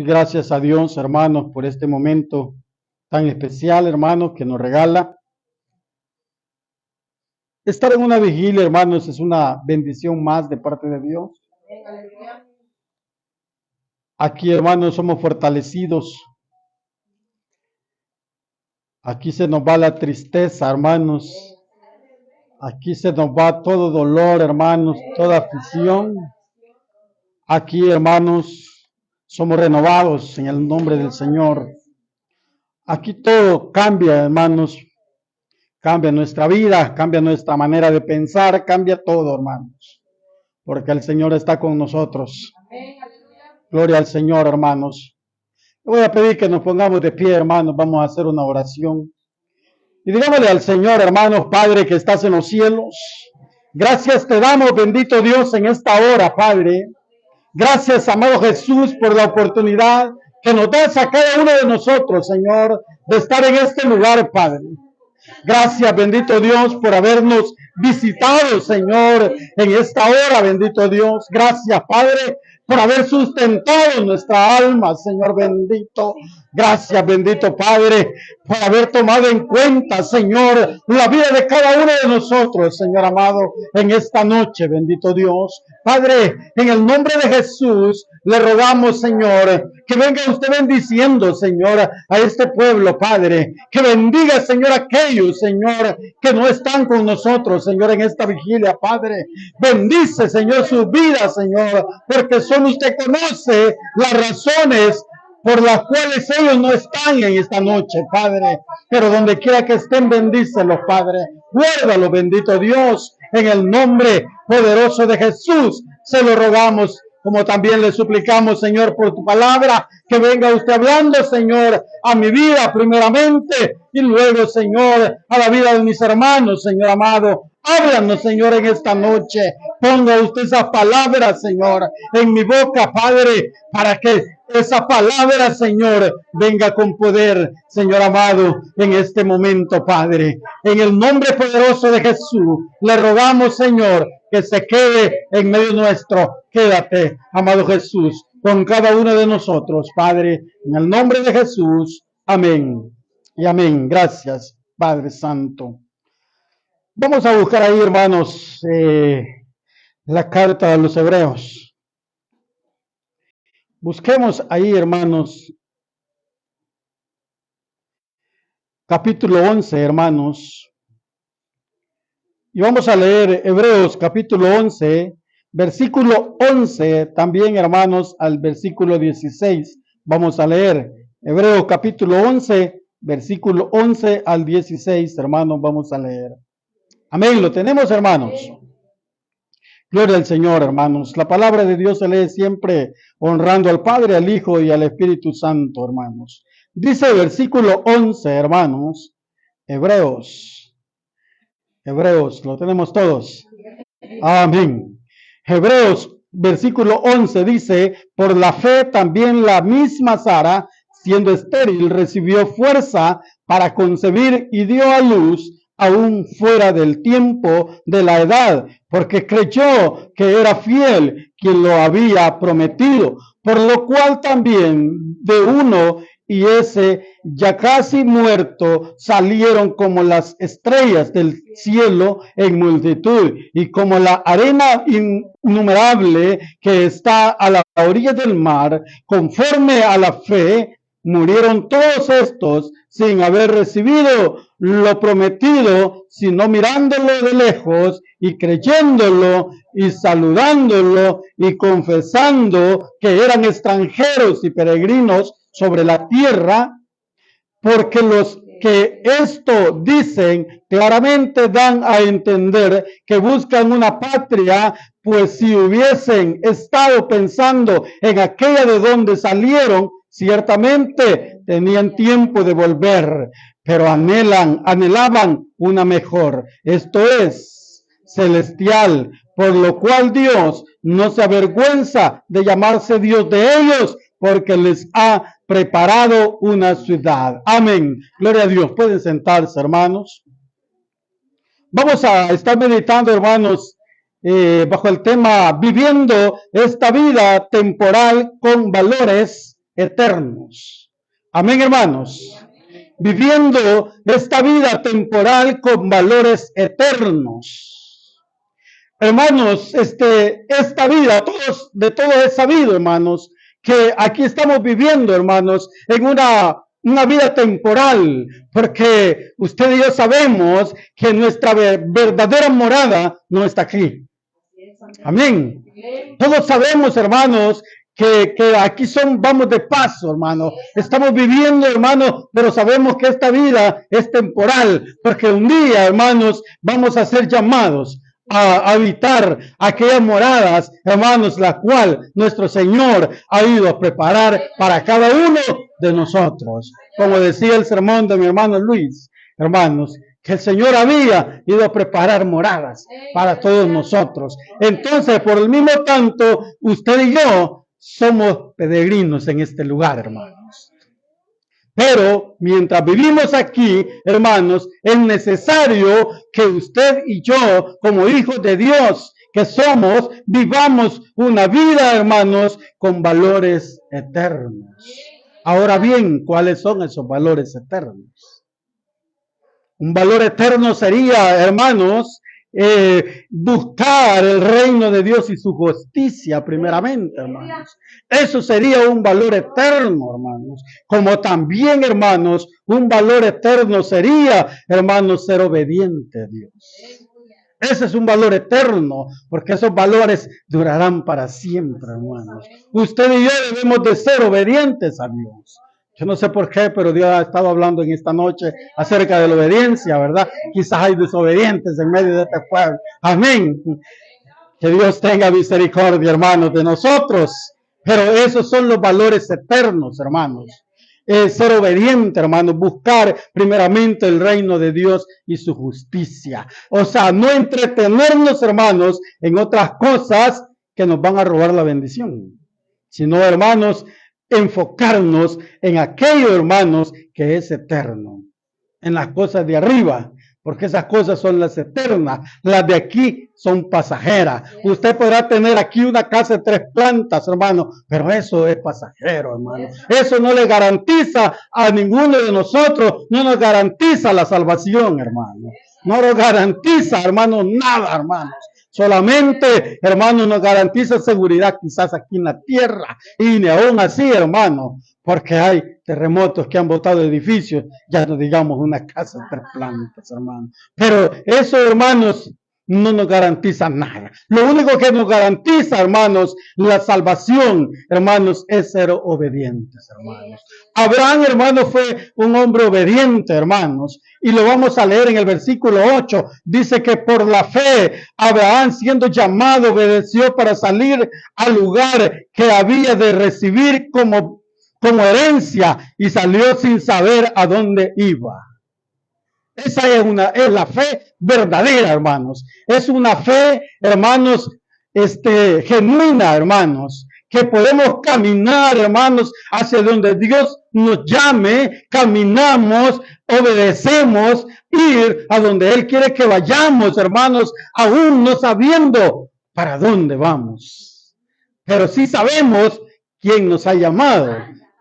Doy gracias a Dios, hermanos, por este momento tan especial, hermanos, que nos regala. Estar en una vigilia, hermanos, es una bendición más de parte de Dios. Aquí, hermanos, somos fortalecidos. Aquí se nos va la tristeza, hermanos. Aquí se nos va todo dolor, hermanos, toda aflicción. Aquí, hermanos, somos renovados en el nombre del Señor. Aquí todo cambia, hermanos. Cambia nuestra vida, cambia nuestra manera de pensar, cambia todo, hermanos. Porque el Señor está con nosotros. Gloria al Señor, hermanos. Le voy a pedir que nos pongamos de pie, hermanos. Vamos a hacer una oración. Y digámosle al Señor, hermanos, Padre que estás en los cielos. Gracias te damos, bendito Dios, en esta hora, Padre. Gracias, amado Jesús, por la oportunidad que nos das a cada uno de nosotros, Señor, de estar en este lugar, Padre. Gracias, bendito Dios, por habernos visitado, Señor, en esta hora, bendito Dios. Gracias, Padre, por haber sustentado nuestra alma, Señor bendito. Gracias, bendito Padre, por haber tomado en cuenta, Señor, la vida de cada uno de nosotros, Señor amado, en esta noche, bendito Dios. Padre, en el nombre de Jesús, le rogamos, Señor, que venga usted bendiciendo, Señor, a este pueblo, Padre. Que bendiga, Señor, a aquellos, Señor, que no están con nosotros, Señor, en esta vigilia, Padre. Bendice, Señor, sus vidas, Señor, porque solo usted conoce las razones por las cuales ellos no están en esta noche, Padre. Pero donde quiera que estén, bendícelos, Padre. Guárdalo, bendito Dios, en el nombre poderoso de Jesús. Se lo rogamos, como también le suplicamos, Señor, por tu palabra, que venga usted hablando, Señor, a mi vida primeramente, y luego, Señor, a la vida de mis hermanos, Señor amado. Háblanos, Señor, en esta noche. Ponga usted esas palabras, Señor, en mi boca, Padre, para que esa palabra, Señor, venga con poder, Señor amado, en este momento, Padre. En el nombre poderoso de Jesús, le rogamos, Señor, que se quede en medio nuestro. Quédate, amado Jesús, con cada uno de nosotros, Padre, en el nombre de Jesús. Amén y amén. Gracias, Padre Santo. Vamos a buscar ahí, hermanos, la carta de los Hebreos. Busquemos ahí, hermanos, capítulo 11, hermanos. Y vamos a leer Hebreos capítulo 11, versículo 11, también, hermanos, al versículo 16. Vamos a leer Hebreos capítulo 11, versículo 11 al 16, hermanos, vamos a leer. Amén, lo tenemos, hermanos. Gloria al Señor, hermanos. La palabra de Dios se lee siempre honrando al Padre, al Hijo y al Espíritu Santo, hermanos. Dice el versículo 11, hermanos, Hebreos, lo tenemos todos. Amén. Hebreos, versículo 11 dice, por la fe también la misma Sara, siendo estéril, recibió fuerza para concebir y dio a luz aún fuera del tiempo de la edad, porque creyó que era fiel quien lo había prometido, por lo cual también de uno y ese ya casi muerto salieron como las estrellas del cielo en multitud y como la arena innumerable que está a la orilla del mar, conforme a la fe. Murieron todos estos sin haber recibido lo prometido, sino mirándolo de lejos y creyéndolo y saludándolo y confesando que eran extranjeros y peregrinos sobre la tierra, porque los que esto dicen claramente dan a entender que buscan una patria, pues si hubiesen estado pensando en aquella de donde salieron, ciertamente tenían tiempo de volver, pero anhelaban una mejor, esto es, celestial, por lo cual Dios no se avergüenza de llamarse Dios de ellos, porque les ha preparado una ciudad. Amén. Gloria a Dios. Pueden sentarse, hermanos. Vamos a estar meditando, hermanos, bajo el tema viviendo esta vida temporal con valores eternos. Amén, hermanos. Viviendo esta vida temporal con valores eternos. Hermanos, esta vida, de todos es sabido, hermanos, que aquí estamos viviendo, hermanos, en una vida temporal, porque usted y yo sabemos que nuestra verdadera morada no está aquí. Amén. Todos sabemos, hermanos, que aquí vamos de paso, hermano. Estamos viviendo, hermano, pero sabemos que esta vida es temporal, porque un día, hermanos, vamos a ser llamados a habitar aquellas moradas, hermanos, la cual nuestro Señor ha ido a preparar para cada uno de nosotros. Como decía el sermón de mi hermano Luis, hermanos, que el Señor había ido a preparar moradas para todos nosotros. Entonces, por el mismo tanto, usted y yo somos peregrinos en este lugar, hermanos. Pero mientras vivimos aquí, hermanos, es necesario que usted y yo, como hijos de Dios que somos, vivamos una vida, hermanos, con valores eternos. Ahora bien, ¿cuáles son esos valores eternos? Un valor eterno sería, hermanos, buscar el reino de Dios y su justicia primeramente, hermanos. Eso sería un valor eterno, hermanos. Como también, hermanos, un valor eterno sería, hermanos, ser obediente a Dios. Ese es un valor eterno, porque esos valores durarán para siempre, hermanos. Usted y yo debemos de ser obedientes a Dios. Yo no sé por qué, pero Dios ha estado hablando en esta noche acerca de la obediencia, ¿verdad? Quizás hay desobedientes en medio de este pueblo. Amén. Que Dios tenga misericordia, hermanos, de nosotros. Pero esos son los valores eternos, hermanos. Ser obediente, hermanos, buscar primeramente el reino de Dios y su justicia. O sea, no entretenernos, hermanos, en otras cosas que nos van a robar la bendición, sino, hermanos, enfocarnos en aquello, hermanos, que es eterno, en las cosas de arriba, porque esas cosas son las eternas, las de aquí son pasajeras. Usted podrá tener aquí una casa de 3 plantas, hermano, pero eso es pasajero, hermano. Eso no le garantiza a ninguno de nosotros, no nos garantiza la salvación, hermano. No nos garantiza, hermano, nada, hermanos. Solamente, hermano, nos garantiza seguridad quizás aquí en la tierra. Y ni aún así, hermano, porque hay terremotos que han botado edificios, ya no digamos una casa de 3 plantas, hermano. Pero eso, hermanos, no nos garantiza nada. Lo único que nos garantiza, hermanos, la salvación, hermanos, es ser obedientes, hermanos. Abraham, hermanos, fue un hombre obediente, hermanos. Y lo vamos a leer en el versículo 8. Dice que por la fe, Abraham, siendo llamado, obedeció para salir al lugar que había de recibir como herencia, y salió sin saber a dónde iba. Esa es la fe verdadera, hermanos. Es una fe, hermanos, genuina, hermanos, que podemos caminar, hermanos, hacia donde Dios nos llame, caminamos, obedecemos, ir a donde Él quiere que vayamos, hermanos, aún no sabiendo para dónde vamos. Pero sí sabemos quién nos ha llamado,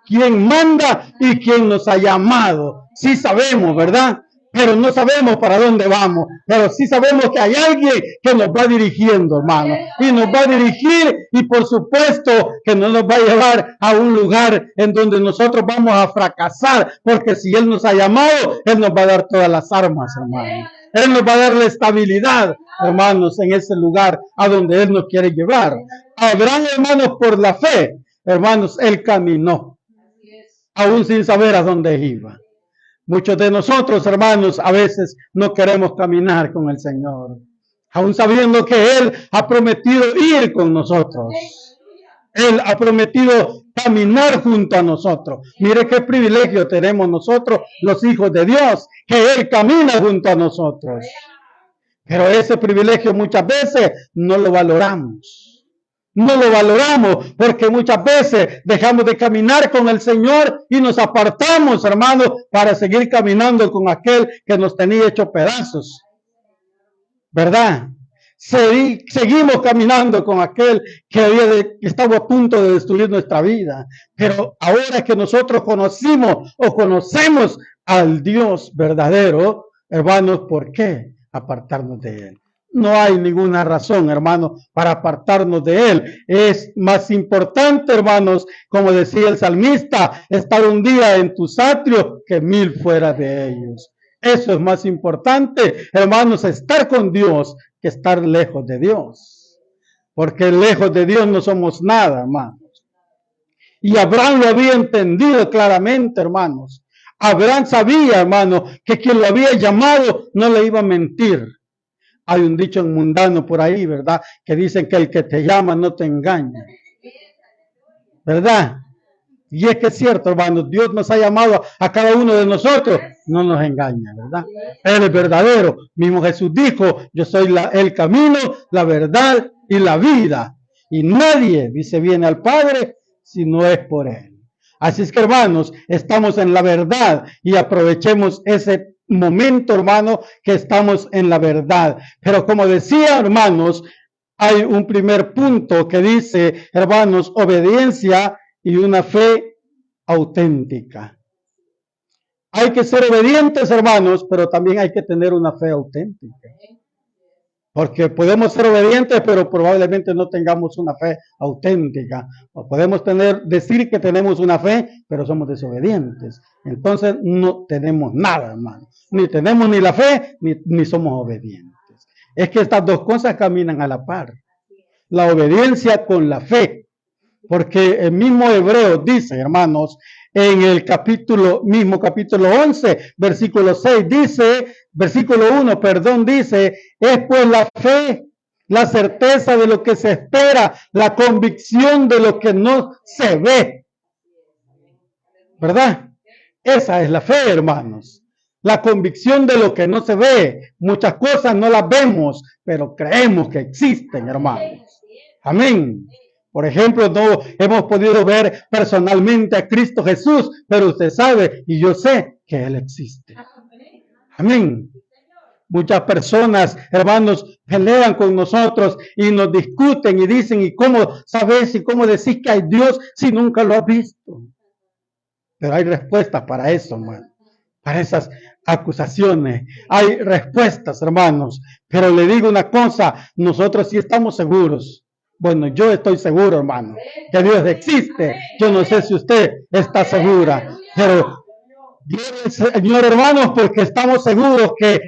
quién manda y quién nos ha llamado. Sí sabemos, ¿verdad? Pero no sabemos para dónde vamos, pero sí sabemos que hay alguien que nos va dirigiendo, hermano, y nos va a dirigir, y por supuesto que no nos va a llevar a un lugar en donde nosotros vamos a fracasar, porque si Él nos ha llamado, Él nos va a dar todas las armas, hermano. Él nos va a dar la estabilidad, hermanos, en ese lugar a donde Él nos quiere llevar. Abraham, hermanos, por la fe, hermanos, Él caminó, aún sin saber a dónde iba. Muchos de nosotros, hermanos, a veces no queremos caminar con el Señor, aún sabiendo que Él ha prometido ir con nosotros. Él ha prometido caminar junto a nosotros. Mire qué privilegio tenemos nosotros, los hijos de Dios, que Él camina junto a nosotros. Pero ese privilegio muchas veces no lo valoramos. No lo valoramos porque muchas veces dejamos de caminar con el Señor y nos apartamos, hermanos, para seguir caminando con aquel que nos tenía hecho pedazos. ¿Verdad? Seguimos caminando con aquel que estaba a punto de destruir nuestra vida. Pero ahora que nosotros conocemos al Dios verdadero, hermanos, ¿por qué apartarnos de él? No hay ninguna razón, hermanos, para apartarnos de él. Es más importante, hermanos, como decía el salmista, estar un día en tus atrios que 1000 fuera de ellos. Eso es más importante, hermanos, estar con Dios que estar lejos de Dios. Porque lejos de Dios no somos nada, hermanos. Y Abraham lo había entendido claramente, hermanos. Abraham sabía, hermanos, que quien lo había llamado no le iba a mentir. Hay un dicho en mundano por ahí, ¿verdad? Que dicen que el que te llama no te engaña. ¿Verdad? Y es que es cierto, hermanos, Dios nos ha llamado a cada uno de nosotros, no nos engaña, ¿verdad? Él es verdadero. Mismo Jesús dijo, yo soy el camino, la verdad y la vida. Y nadie, dice, viene al Padre si no es por él. Así es que, hermanos, estamos en la verdad y aprovechemos ese momento, hermano, que estamos en la verdad. Pero como decía, hermanos, hay un primer punto que dice, hermanos, obediencia y una fe auténtica. Hay que ser obedientes, hermanos, pero también hay que tener una fe auténtica. Porque podemos ser obedientes, pero probablemente no tengamos una fe auténtica. O podemos decir que tenemos una fe, pero somos desobedientes. Entonces no tenemos nada, hermano. Ni tenemos ni la fe, ni somos obedientes. Es que estas dos cosas caminan a la par. La obediencia con la fe. Porque el mismo Hebreo dice, hermanos, en el capítulo 11, versículo 6, versículo 1, dice, es pues la fe, la certeza de lo que se espera, la convicción de lo que no se ve. ¿Verdad? Esa es la fe, hermanos. La convicción de lo que no se ve. Muchas cosas no las vemos, pero creemos que existen, hermanos. Amén. Por ejemplo, no hemos podido ver personalmente a Cristo Jesús, pero usted sabe y yo sé que Él existe. Amén. Muchas personas, hermanos, pelean con nosotros y nos discuten y dicen, ¿y cómo sabes y cómo decís que hay Dios si nunca lo has visto? Pero hay respuestas para eso, hermano. Para esas acusaciones. Hay respuestas, hermanos. Pero le digo una cosa, nosotros sí estamos seguros. Bueno, yo estoy seguro, hermano, que Dios existe. Yo no sé si usted está segura, pero Señor, hermanos, porque estamos seguros que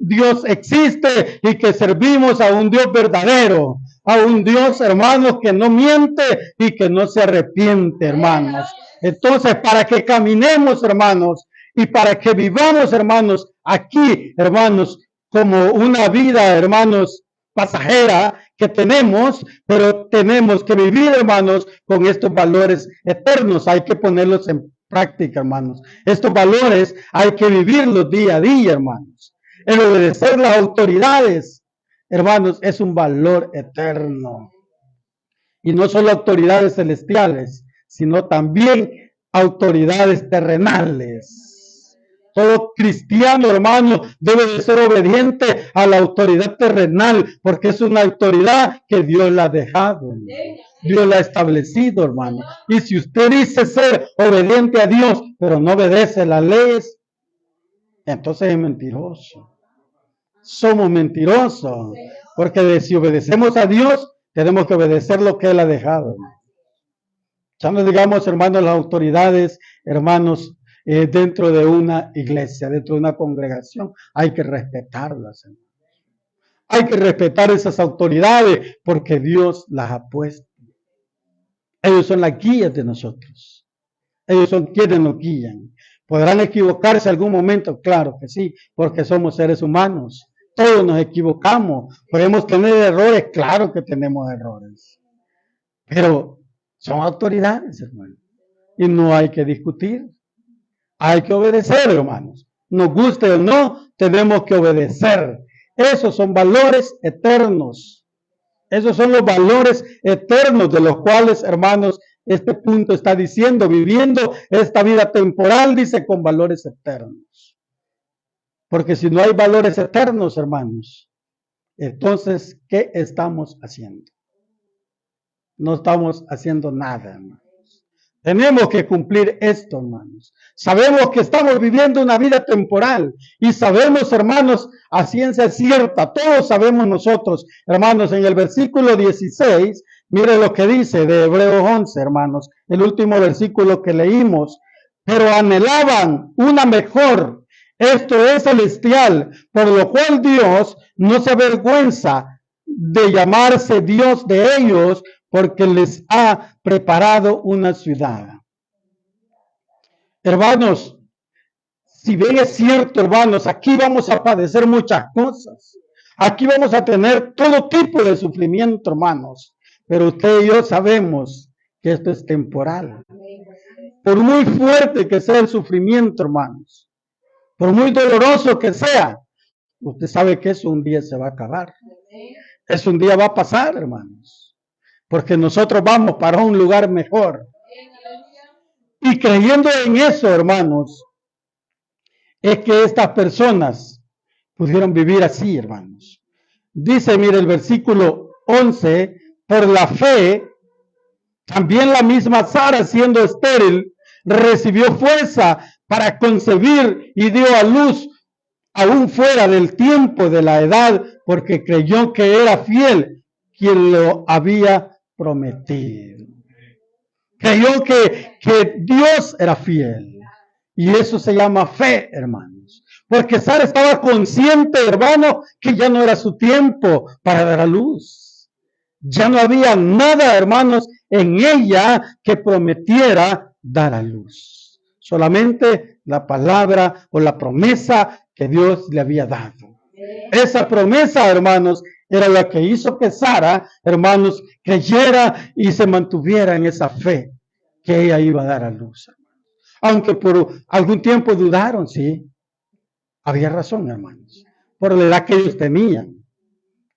Dios existe y que servimos a un Dios verdadero, a un Dios, hermanos, que no miente y que no se arrepiente, hermanos. Entonces, para que caminemos, hermanos, y para que vivamos, hermanos, aquí, hermanos, como una vida, hermanos, pasajera que tenemos, pero tenemos que vivir, hermanos, con estos valores eternos. Hay que ponerlos en práctica, hermanos. Estos valores hay que vivirlos día a día, hermanos. El obedecer las autoridades, hermanos, es un valor eterno. Y no solo autoridades celestiales, sino también autoridades terrenales. Todo cristiano, hermano, debe de ser obediente a la autoridad terrenal, porque es una autoridad que Dios la ha dejado. Dios la ha establecido, hermano. Y si usted dice ser obediente a Dios, pero no obedece las leyes, entonces es mentiroso. Somos mentirosos, porque si obedecemos a Dios, tenemos que obedecer lo que Él ha dejado. Ya no digamos, hermanos, las autoridades, hermanos, dentro de una iglesia, dentro de una congregación, hay que respetarlas. Hay que respetar esas autoridades porque Dios las ha puesto. Ellos son las guías de nosotros. Ellos son quienes nos guían. ¿Podrán equivocarse en algún momento? Claro que sí, porque somos seres humanos. Todos nos equivocamos. Podemos tener errores, claro que tenemos errores. Pero son autoridades, hermano. Y no hay que discutir. Hay que obedecer, hermanos. Nos guste o no, tenemos que obedecer. Esos son valores eternos. Esos son los valores eternos de los cuales, hermanos, este punto está diciendo, viviendo esta vida temporal, dice, con valores eternos. Porque si no hay valores eternos, hermanos, Entonces, ¿qué estamos haciendo? No estamos haciendo nada, hermanos. Tenemos que cumplir esto, hermanos. Sabemos que estamos viviendo una vida temporal y sabemos, hermanos, a ciencia cierta, todos sabemos nosotros, hermanos, en el versículo 16, mire lo que dice de Hebreos 11, hermanos, el último versículo que leímos, pero anhelaban una mejor, esto es celestial, por lo cual Dios no se avergüenza de llamarse Dios de ellos, porque les ha preparado una ciudad. Hermanos, si bien es cierto, hermanos, aquí vamos a padecer muchas cosas. Aquí vamos a tener todo tipo de sufrimiento, hermanos. Pero usted y yo sabemos que esto es temporal. Por muy fuerte que sea el sufrimiento, hermanos, por muy doloroso que sea, usted sabe que eso un día se va a acabar. Eso un día va a pasar, hermanos. Porque nosotros vamos para un lugar mejor. Y creyendo en eso, hermanos, es que estas personas pudieron vivir así, hermanos. Dice, mire el versículo 11, por la fe, también la misma Sara, siendo estéril, recibió fuerza para concebir y dio a luz aún fuera del tiempo de la edad, porque creyó que era fiel quien lo había prometido. Creyó que Dios era fiel. Y eso se llama fe, hermanos. Porque Sara estaba consciente, hermano, que ya no era su tiempo para dar a luz. Ya no había nada, hermanos, en ella que prometiera dar a luz. Solamente la palabra o la promesa que Dios le había dado. Esa promesa, hermanos, era la que hizo que Sara, hermanos, creyera y se mantuviera en esa fe que ella iba a dar a luz. Aunque por algún tiempo dudaron, sí, había razón, hermanos, por la edad que ellos tenían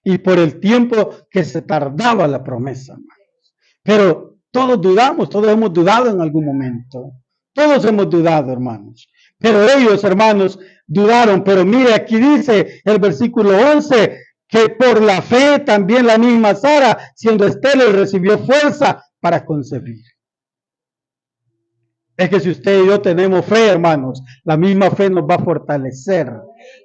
y por el tiempo que se tardaba la promesa, hermanos. Pero todos dudamos, todos hemos dudado en algún momento, todos hemos dudado, hermanos. Pero ellos, hermanos, dudaron. Pero mire, aquí dice el versículo 11, que por la fe también la misma Sara, siendo estéril, recibió fuerza para concebir. Es que si usted y yo tenemos fe, hermanos, la misma fe nos va a fortalecer.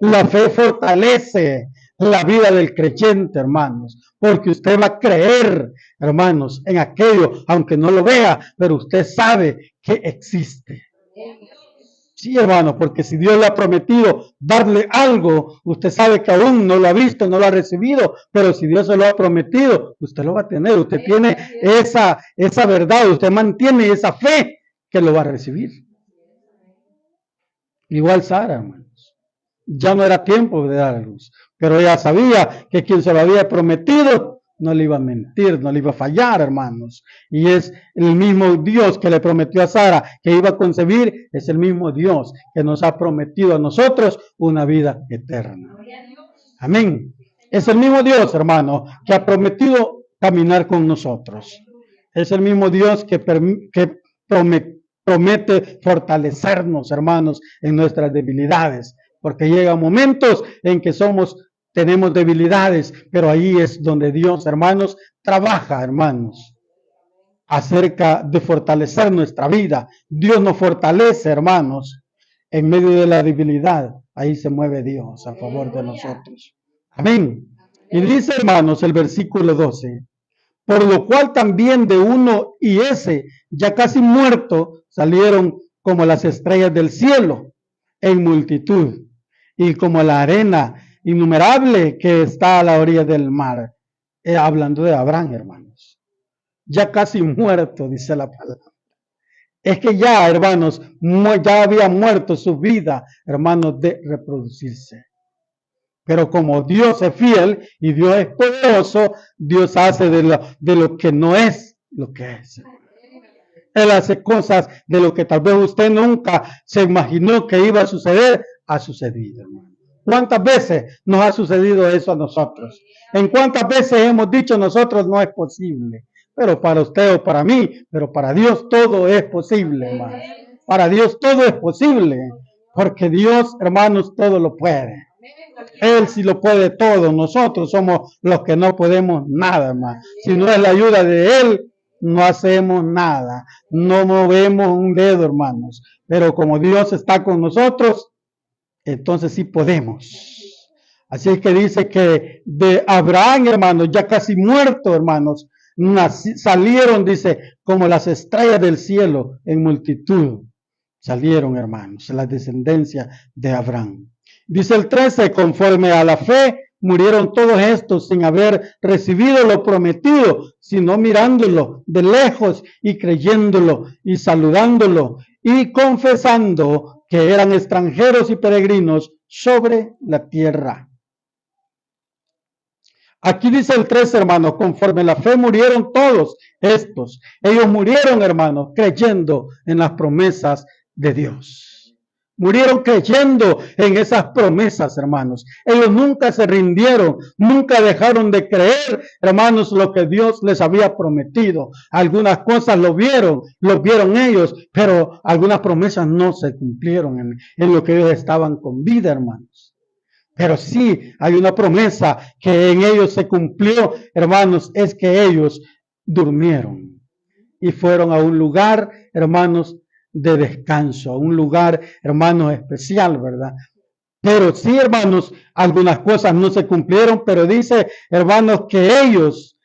La fe fortalece la vida del creyente, hermanos, porque usted va a creer, hermanos, en aquello, aunque no lo vea, pero usted sabe que existe. Sí, hermano, porque si Dios le ha prometido darle algo, usted sabe que aún no lo ha visto, no lo ha recibido, pero si Dios se lo ha prometido, usted lo va a tener. Usted tiene esa verdad, usted mantiene esa fe que lo va a recibir. Igual Sara, hermanos. Ya no era tiempo de dar a luz, pero ella sabía que quien se lo había prometido no le iba a mentir, no le iba a fallar, hermanos. Y es el mismo Dios que le prometió a Sara que iba a concebir, es el mismo Dios que nos ha prometido a nosotros una vida eterna. Amén. Es el mismo Dios, hermano, que ha prometido caminar con nosotros. Es el mismo Dios que promete fortalecernos, hermanos, en nuestras debilidades, porque llegan momentos en que tenemos debilidades, pero ahí es donde Dios, hermanos, trabaja, hermanos, acerca de fortalecer nuestra vida. Dios nos fortalece, hermanos, en medio de la debilidad. Ahí se mueve Dios a favor de nosotros. Amén. Y dice, hermanos, el versículo 12, por lo cual también de uno y ese, ya casi muerto, salieron como las estrellas del cielo en multitud, y como la arena innumerable que está a la orilla del mar. Hablando de Abraham, hermanos. Ya casi muerto, dice la palabra. Es que ya, hermanos, ya había muerto su vida, hermanos, de reproducirse. Pero como Dios es fiel y Dios es poderoso, Dios hace de lo que no es lo que es. Él hace cosas de lo que tal vez usted nunca se imaginó que iba a suceder, ha sucedido, hermano. ¿Cuántas veces nos ha sucedido eso a nosotros? ¿En cuántas veces hemos dicho nosotros no es posible? Pero para usted o para mí, pero para Dios todo es posible, hermano. Para Dios todo es posible, porque Dios, hermanos, todo lo puede. Él sí lo puede todo. Nosotros somos los que no podemos nada, hermano. Si no es la ayuda de Él, no hacemos nada. No movemos un dedo, hermanos. Pero como Dios está con nosotros, entonces sí podemos. Así es que dice que de Abraham, hermanos, ya casi muerto, hermanos, salieron, dice, como las estrellas del cielo en multitud. Salieron, hermanos, la descendencia de Abraham. Dice el 13, conforme a la fe, murieron todos estos sin haber recibido lo prometido, sino mirándolo de lejos y creyéndolo y saludándolo y confesando que eran extranjeros y peregrinos sobre la tierra. Aquí dice el 13, hermanos, conforme la fe murieron todos estos. Ellos murieron, hermanos, creyendo en las promesas de Dios. Murieron creyendo en esas promesas, hermanos. Ellos nunca se rindieron, nunca dejaron de creer, hermanos, lo que Dios les había prometido. Algunas cosas lo vieron ellos, pero algunas promesas no se cumplieron en lo que ellos estaban con vida, hermanos. Pero sí hay una promesa que en ellos se cumplió, hermanos, es que ellos durmieron y fueron a un lugar, hermanos, de descanso, a un lugar, hermanos, especial, ¿verdad? Pero sí, hermanos, algunas cosas no se cumplieron, pero dice, hermanos, que ellos,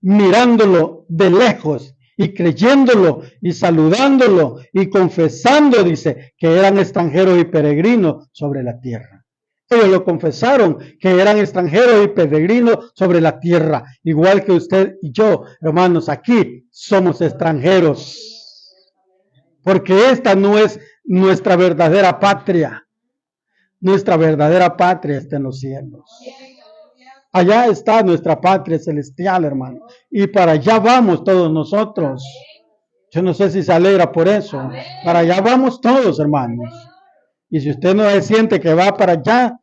mirándolo de lejos y creyéndolo y saludándolo y confesando, dice, que eran extranjeros y peregrinos sobre la tierra. Ellos lo confesaron, que eran extranjeros y peregrinos sobre la tierra, igual que usted y yo, hermanos, aquí somos extranjeros. Porque esta no es nuestra verdadera patria. Nuestra verdadera patria está en los cielos. Allá está nuestra patria celestial, hermano. Y para allá vamos todos nosotros. Yo no sé si se alegra por eso. Para allá vamos todos, hermanos. Y si usted no se siente que va para allá,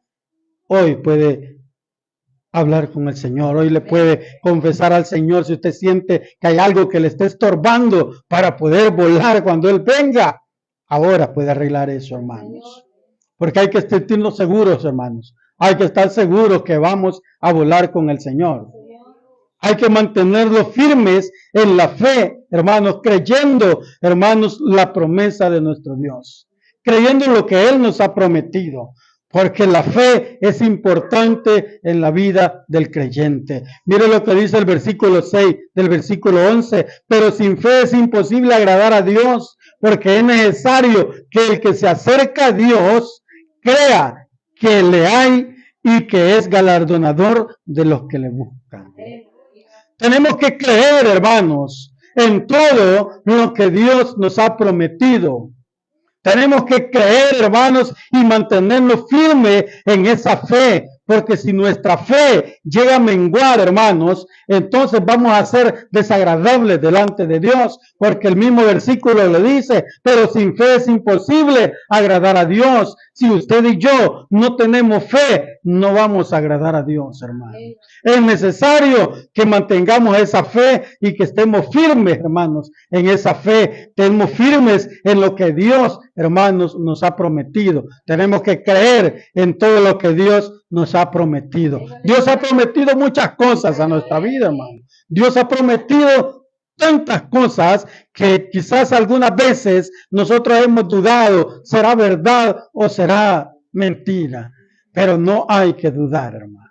hoy puede hablar con el Señor. Hoy le puede confesar al Señor si usted siente que hay algo que le esté estorbando para poder volar cuando Él venga. Ahora puede arreglar eso, hermanos. Porque hay que sentirnos seguros, hermanos. Hay que estar seguros que vamos a volar con el Señor. Hay que mantenerlos firmes en la fe, hermanos, creyendo, hermanos, la promesa de nuestro Dios. Creyendo lo que Él nos ha prometido. Porque la fe es importante en la vida del creyente. Mire lo que dice el versículo 6 del versículo 11. Pero sin fe es imposible agradar a Dios, porque es necesario que el que se acerca a Dios crea que le hay y que es galardonador de los que le buscan. Tenemos que creer, hermanos, en todo lo que Dios nos ha prometido. Tenemos que creer, hermanos, y mantenernos firmes en esa fe, porque si nuestra fe llega a menguar, hermanos, entonces vamos a ser desagradables delante de Dios, porque el mismo versículo le dice, pero sin fe es imposible agradar a Dios. Si usted y yo no tenemos fe, no vamos a agradar a Dios, hermanos. Es necesario que mantengamos esa fe y que estemos firmes, hermanos, en esa fe. Estemos firmes en lo que Dios, hermanos, nos ha prometido. Tenemos que creer en todo lo que Dios nos ha prometido. Dios ha prometido muchas cosas a nuestra vida, hermano. Dios ha prometido tantas cosas que quizás algunas veces nosotros hemos dudado, ¿será verdad o será mentira? Pero no hay que dudar, hermano.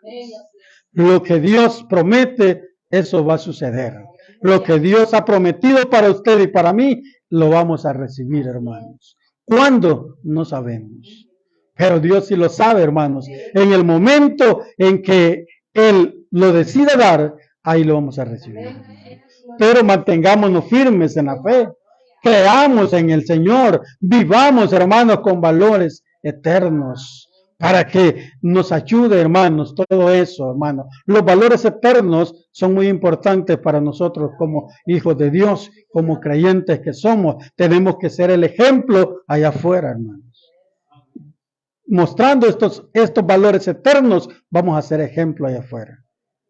Lo que Dios promete, eso va a suceder. Lo que Dios ha prometido para usted y para mí, lo vamos a recibir, hermanos. ¿Cuándo? No sabemos. Pero Dios sí lo sabe, hermanos. En el momento en que Él lo decida dar, ahí lo vamos a recibir. Pero mantengámonos firmes en la fe. Creamos en el Señor. Vivamos, hermanos, con valores eternos. Para que nos ayude, hermanos, todo eso, hermanos. Los valores eternos son muy importantes para nosotros como hijos de Dios, como creyentes que somos. Tenemos que ser el ejemplo allá afuera, hermanos. Mostrando estos valores eternos, vamos a ser ejemplo allá afuera.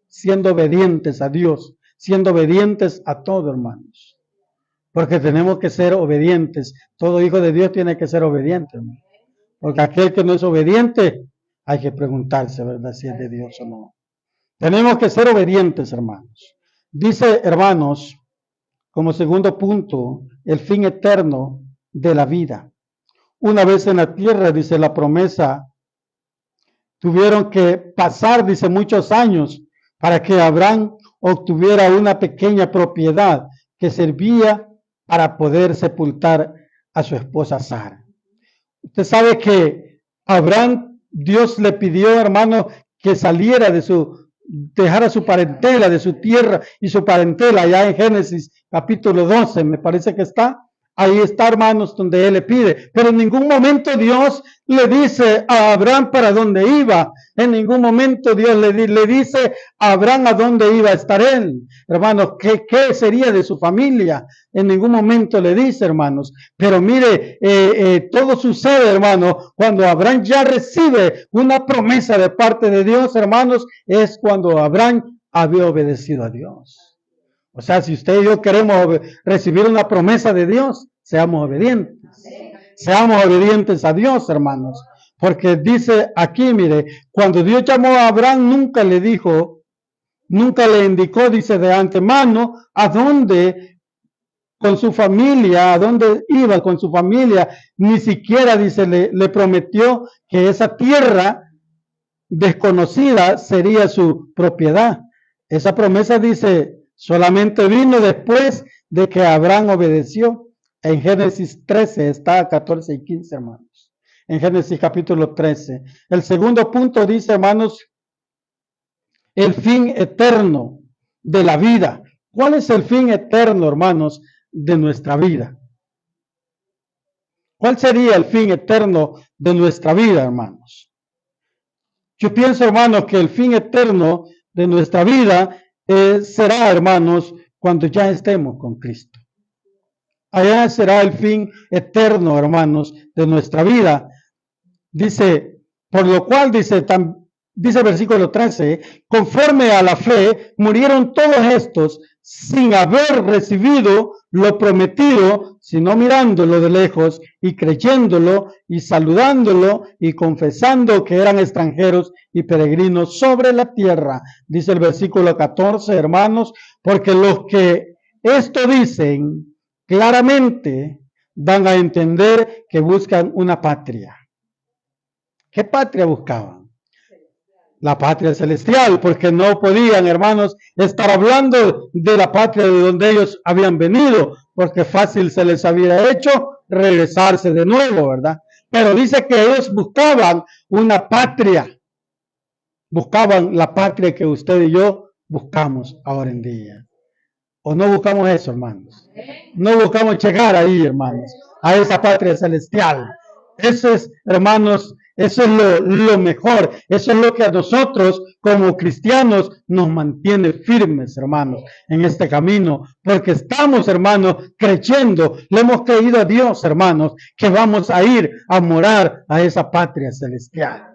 Siendo obedientes a Dios, siendo obedientes a todo, hermanos. Porque tenemos que ser obedientes. Todo hijo de Dios tiene que ser obediente, hermanos. Porque aquel que no es obediente hay que preguntarse, ¿verdad?, si es de Dios o no. Tenemos que ser obedientes, hermanos. Dice, hermanos, como segundo punto, el fin eterno de la vida. Una vez en la tierra, dice la promesa, tuvieron que pasar, dice, muchos años para que Abraham obtuviera una pequeña propiedad que servía para poder sepultar a su esposa Sara. Usted sabe que Abraham, Dios le pidió, hermano, que saliera dejara su parentela, de su tierra y su parentela, allá en Génesis capítulo 12, me parece que está. Ahí está, hermanos, donde él le pide. Pero en ningún momento Dios le dice a Abraham para dónde iba. En ningún momento Dios le dice a Abraham a dónde iba a estar él. Hermanos, ¿qué sería de su familia? En ningún momento le dice, hermanos. Pero mire, todo sucede, hermano, cuando Abraham ya recibe una promesa de parte de Dios, hermanos, es cuando Abraham había obedecido a Dios. O sea, si usted y yo queremos recibir una promesa de Dios, seamos obedientes. Seamos obedientes a Dios, hermanos. Porque dice aquí, mire, cuando Dios llamó a Abraham, nunca le dijo, nunca le indicó, dice de antemano, a dónde con su familia, a dónde iba con su familia. Ni siquiera, dice, le prometió que esa tierra desconocida sería su propiedad. Esa promesa, dice, solamente vino después de que Abraham obedeció. En Génesis 13 está 14 y 15, hermanos. En Génesis capítulo 13. El segundo punto dice, hermanos, el fin eterno de la vida. ¿Cuál es el fin eterno, hermanos, de nuestra vida? ¿Cuál sería el fin eterno de nuestra vida, hermanos? Yo pienso, hermanos, que el fin eterno de nuestra vida será, hermanos, cuando ya estemos con Cristo. Allá será el fin eterno, hermanos, de nuestra vida. Dice, por lo cual, dice el versículo 13, conforme a la fe, murieron todos estos sin haber recibido lo prometido, sino mirándolo de lejos y creyéndolo y saludándolo y confesando que eran extranjeros y peregrinos sobre la tierra. Dice el versículo 14, hermanos, porque los que esto dicen claramente dan a entender que buscan una patria. ¿Qué patria buscaban? La patria celestial, porque no podían, hermanos, estar hablando de la patria de donde ellos habían venido, porque fácil se les había hecho regresarse de nuevo, ¿verdad? Pero dice que ellos buscaban una patria, buscaban la patria que usted y yo buscamos ahora en día. ¿O no buscamos eso, hermanos? No buscamos llegar ahí, hermanos, a esa patria celestial. Eso es, hermanos, eso es lo mejor. Eso es lo que a nosotros como cristianos nos mantiene firmes, hermanos, en este camino. Porque estamos, hermanos, creyendo, le hemos creído a Dios, hermanos, que vamos a ir a morar a esa patria celestial.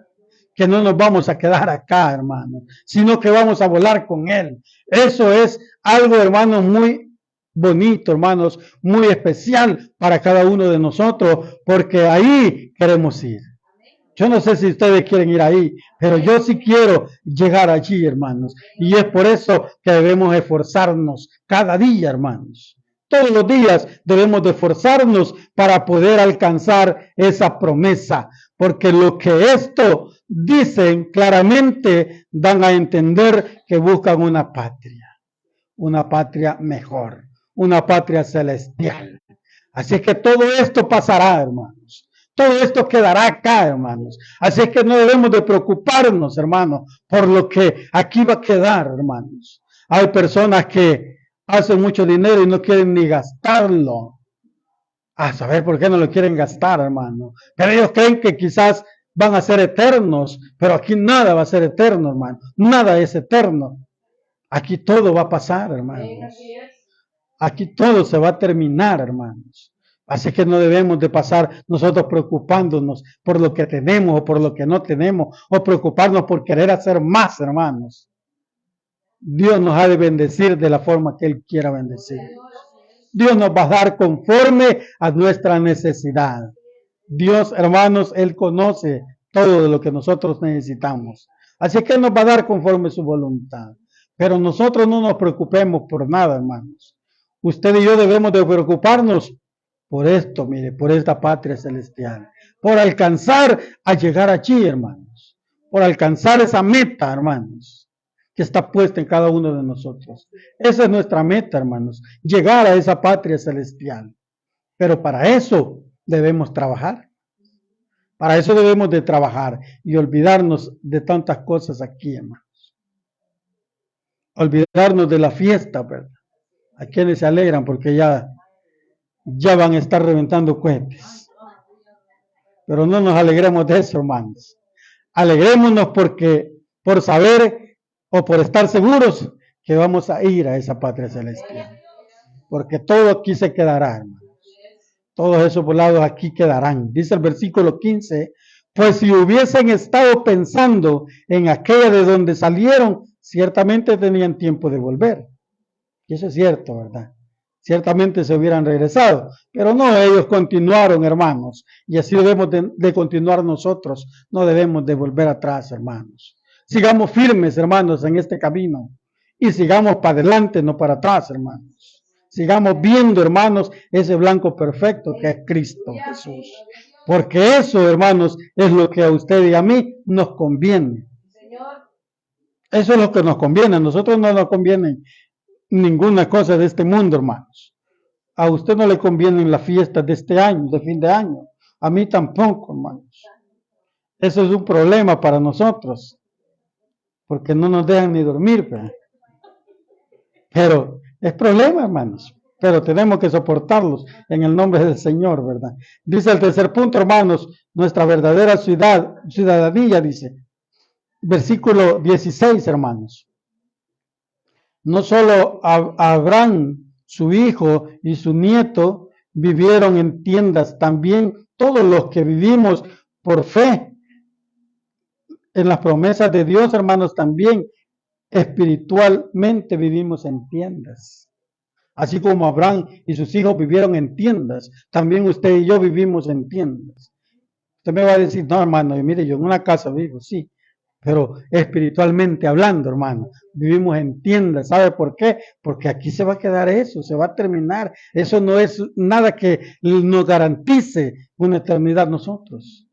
Que no nos vamos a quedar acá, hermanos, sino que vamos a volar con Él. Eso es algo, hermanos, muy bonito, hermanos, muy especial para cada uno de nosotros, porque ahí queremos ir. Yo no sé si ustedes quieren ir ahí, pero yo sí quiero llegar allí, hermanos. Y es por eso que debemos esforzarnos cada día, hermanos. Todos los días debemos de esforzarnos para poder alcanzar esa promesa, porque lo que esto dicen claramente dan a entender que buscan una patria mejor, una patria celestial. Así es que todo esto pasará, hermanos. Todo esto quedará acá, hermanos. Así es que no debemos de preocuparnos, hermanos, por lo que aquí va a quedar, hermanos. Hay personas que hacen mucho dinero y no quieren ni gastarlo. A saber por qué no lo quieren gastar, hermano. Pero ellos creen que quizás van a ser eternos, pero aquí nada va a ser eterno, hermano. Nada es eterno. Aquí todo va a pasar, hermanos. Aquí todo se va a terminar, hermanos. Así que no debemos de pasar nosotros preocupándonos por lo que tenemos o por lo que no tenemos, o preocuparnos por querer hacer más, hermanos. Dios nos ha de bendecir de la forma que Él quiera bendecir. Dios nos va a dar conforme a nuestra necesidad. Dios, hermanos, Él conoce todo lo que nosotros necesitamos. Así que Él nos va a dar conforme su voluntad. Pero nosotros no nos preocupemos por nada, hermanos. Usted y yo debemos de preocuparnos por esto, mire, por esta patria celestial. Por alcanzar a llegar allí, hermanos. Por alcanzar esa meta, hermanos, que está puesta en cada uno de nosotros. Esa es nuestra meta, hermanos. Llegar a esa patria celestial. Pero para eso debemos trabajar. Para eso debemos de trabajar y olvidarnos de tantas cosas aquí, hermanos. Olvidarnos de la fiesta, ¿verdad? A quienes se alegran porque ya van a estar reventando cohetes. Pero no nos alegremos de eso, hermanos. Alegrémonos por saber o por estar seguros que vamos a ir a esa patria celestial. Porque todo aquí se quedará, hermanos. Todos esos volados aquí quedarán. Dice el versículo 15, pues si hubiesen estado pensando en aquella de donde salieron, ciertamente tenían tiempo de volver. Y eso es cierto, ¿verdad? Ciertamente se hubieran regresado, pero no, ellos continuaron, hermanos, y así debemos de continuar nosotros, no debemos de volver atrás, hermanos. Sigamos firmes, hermanos, en este camino, y sigamos para adelante, no para atrás, hermanos. Sigamos viendo, hermanos, ese blanco perfecto que es Cristo Jesús, porque eso, hermanos, es lo que a usted y a mí nos conviene. Eso es lo que nos conviene, a nosotros no nos conviene ninguna cosa de este mundo, hermanos. A usted no le convienen las fiestas de este año, de fin de año. A mí tampoco, hermanos. Eso es un problema para nosotros, porque no nos dejan ni dormir, ¿verdad? Pero es problema, hermanos. Pero tenemos que soportarlos en el nombre del Señor, ¿verdad? Dice el tercer punto, hermanos, nuestra verdadera ciudadanía, dice. Versículo 16, hermanos. No solo Abraham, su hijo y su nieto vivieron en tiendas, también todos los que vivimos por fe en las promesas de Dios, hermanos, también espiritualmente vivimos en tiendas. Así como Abraham y sus hijos vivieron en tiendas, también usted y yo vivimos en tiendas. Usted me va a decir, no, hermano, y mire, yo en una casa vivo, sí, pero espiritualmente hablando, hermano, vivimos en tiendas. ¿Sabe por qué? Porque aquí se va a quedar eso, se va a terminar. Eso no es nada que nos garantice una eternidad nosotros.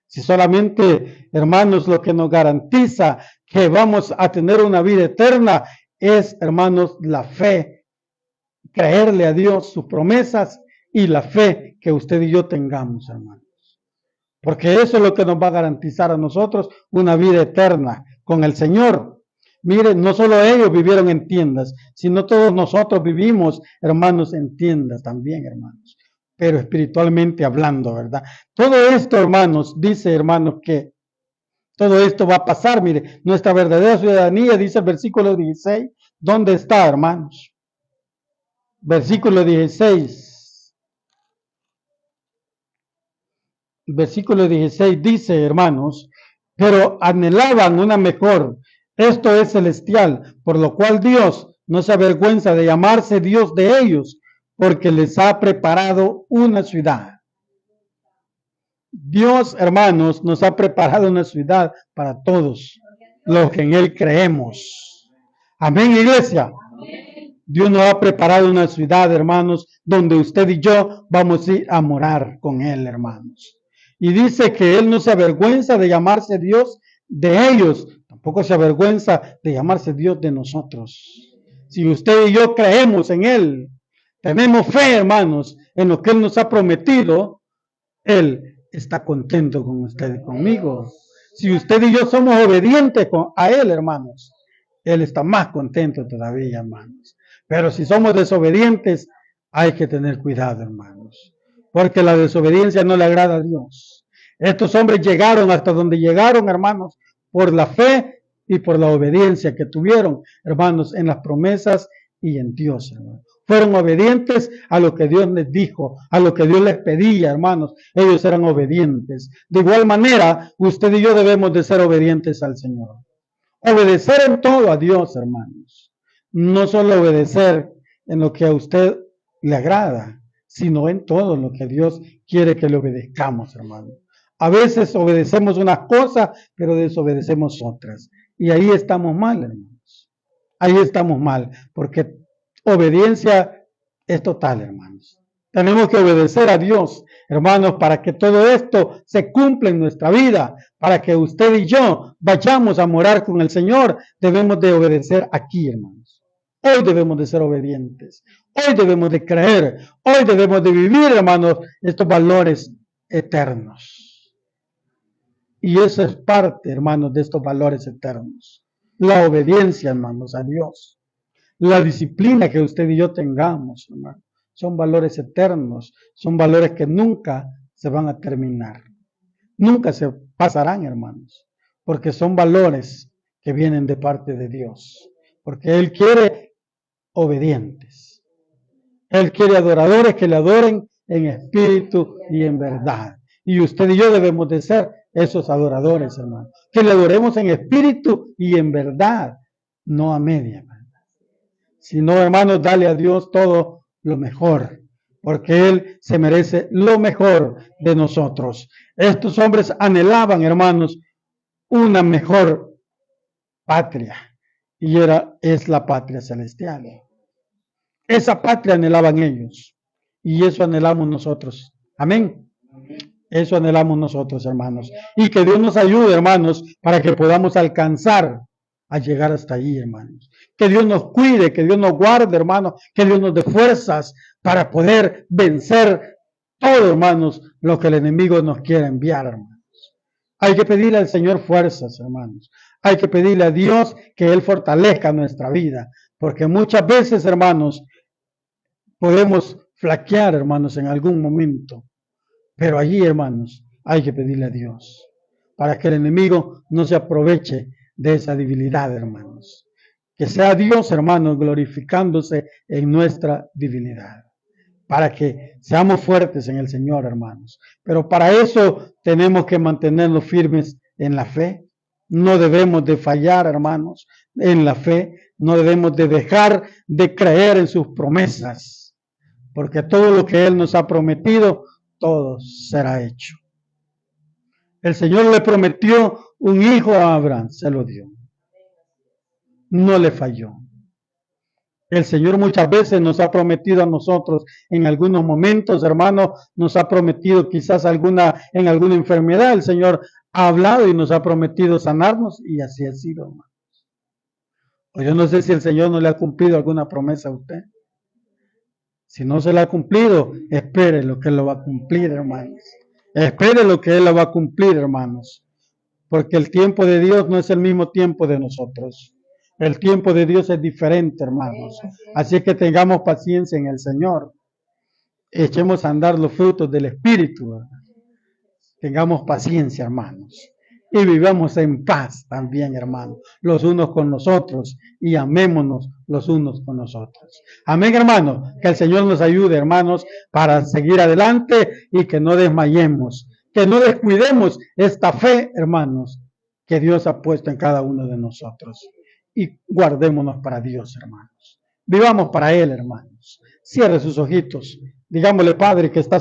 Si solamente, hermanos, lo que nos garantiza que vamos a tener una vida eterna es, hermanos, la fe, creerle a Dios sus promesas y la fe que usted y yo tengamos, hermanos. Porque eso es lo que nos va a garantizar a nosotros una vida eterna con el Señor. Miren, no solo ellos vivieron en tiendas, sino todos nosotros vivimos, hermanos, en tiendas también, hermanos. Pero espiritualmente hablando, ¿verdad? Todo esto, hermanos, dice, hermanos, que todo esto va a pasar. Mire, nuestra verdadera ciudadanía, dice el versículo 16, ¿dónde está, hermanos? Versículo 16. Versículo 16 dice, hermanos, pero anhelaban una mejor, esto es celestial, por lo cual Dios no se avergüenza de llamarse Dios de ellos, porque les ha preparado una ciudad. Dios, hermanos, nos ha preparado una ciudad para todos los que en Él creemos. Amén, iglesia. Dios nos ha preparado una ciudad, hermanos, donde usted y yo vamos a ir a morar con Él, hermanos. Y dice que Él no se avergüenza de llamarse Dios de ellos, tampoco se avergüenza de llamarse Dios de nosotros. Si usted y yo creemos en Él, tenemos fe, hermanos, en lo que Él nos ha prometido, Él está contento con usted y conmigo. Si usted y yo somos obedientes a Él, hermanos, Él está más contento todavía, hermanos. Pero si somos desobedientes, hay que tener cuidado, hermanos, porque la desobediencia no le agrada a Dios. Estos hombres llegaron hasta donde llegaron, hermanos, por la fe y por la obediencia que tuvieron, hermanos, en las promesas y en Dios, hermanos. Fueron obedientes a lo que Dios les dijo, a lo que Dios les pedía, hermanos. Ellos eran obedientes. De igual manera, usted y yo debemos de ser obedientes al Señor. Obedecer en todo a Dios, hermanos. No solo obedecer en lo que a usted le agrada, sino en todo lo que Dios quiere que le obedezcamos, hermano. A veces obedecemos unas cosas, pero desobedecemos otras. Y ahí estamos mal, hermanos. Ahí estamos mal, porque obediencia es total, hermanos. Tenemos que obedecer a Dios, hermanos, para que todo esto se cumpla en nuestra vida, para que usted y yo vayamos a morar con el Señor. Debemos de obedecer aquí, hermanos. Hoy debemos de ser obedientes. Hoy debemos de creer. Hoy debemos de vivir, hermanos, estos valores eternos. Y eso es parte, hermanos, de estos valores eternos. La obediencia, hermanos, a Dios. La disciplina que usted y yo tengamos, hermanos. Son valores eternos. Son valores que nunca se van a terminar. Nunca se pasarán, hermanos. Porque son valores que vienen de parte de Dios. Porque Él quiere obedientes. Él quiere adoradores que le adoren en espíritu y en verdad. Y usted y yo debemos de ser esos adoradores, hermanos. Que le adoremos en espíritu y en verdad, no a media, hermano. Sino, hermanos, dale a Dios todo lo mejor, porque Él se merece lo mejor de nosotros. Estos hombres anhelaban, hermanos, una mejor patria, y es la patria celestial. Esa patria anhelaban ellos, y eso anhelamos nosotros. Amén. Eso anhelamos nosotros, hermanos. Y que Dios nos ayude, hermanos, para que podamos alcanzar a llegar hasta ahí, hermanos. Que Dios nos cuide, que Dios nos guarde, hermanos. Que Dios nos dé fuerzas para poder vencer todo, hermanos, lo que el enemigo nos quiera enviar, hermanos. Hay que pedirle al Señor fuerzas, hermanos. Hay que pedirle a Dios que Él fortalezca nuestra vida. Porque muchas veces, hermanos, podemos flaquear, hermanos, en algún momento. Pero allí, hermanos, hay que pedirle a Dios para que el enemigo no se aproveche de esa debilidad, hermanos. Que sea Dios, hermanos, glorificándose en nuestra debilidad. Para que seamos fuertes en el Señor, hermanos. Pero para eso tenemos que mantenernos firmes en la fe. No debemos de fallar, hermanos, en la fe. No debemos de dejar de creer en sus promesas. Porque todo lo que Él nos ha prometido, todo será hecho. El Señor le prometió un hijo a Abraham, se lo dio. No le falló. El Señor muchas veces nos ha prometido a nosotros, en algunos momentos, hermanos, nos ha prometido quizás en alguna enfermedad. El Señor ha hablado y nos ha prometido sanarnos, y así ha sido, hermanos. O yo no sé si el Señor no le ha cumplido alguna promesa a usted. Si no se la ha cumplido, espere lo que Él lo va a cumplir, hermanos. Espere lo que Él lo va a cumplir, hermanos. Porque el tiempo de Dios no es el mismo tiempo de nosotros. El tiempo de Dios es diferente, hermanos. Así que tengamos paciencia en el Señor. Echemos a andar los frutos del Espíritu, ¿verdad? Tengamos paciencia, hermanos. Y vivamos en paz también, hermanos, los unos con los otros, y amémonos los unos con los otros. Amén, hermanos. Que el Señor nos ayude, hermanos, para seguir adelante y que no desmayemos, que no descuidemos esta fe, hermanos, que Dios ha puesto en cada uno de nosotros. Y guardémonos para Dios, hermanos. Vivamos para Él, hermanos. Cierre sus ojitos. Digámosle, Padre, que estás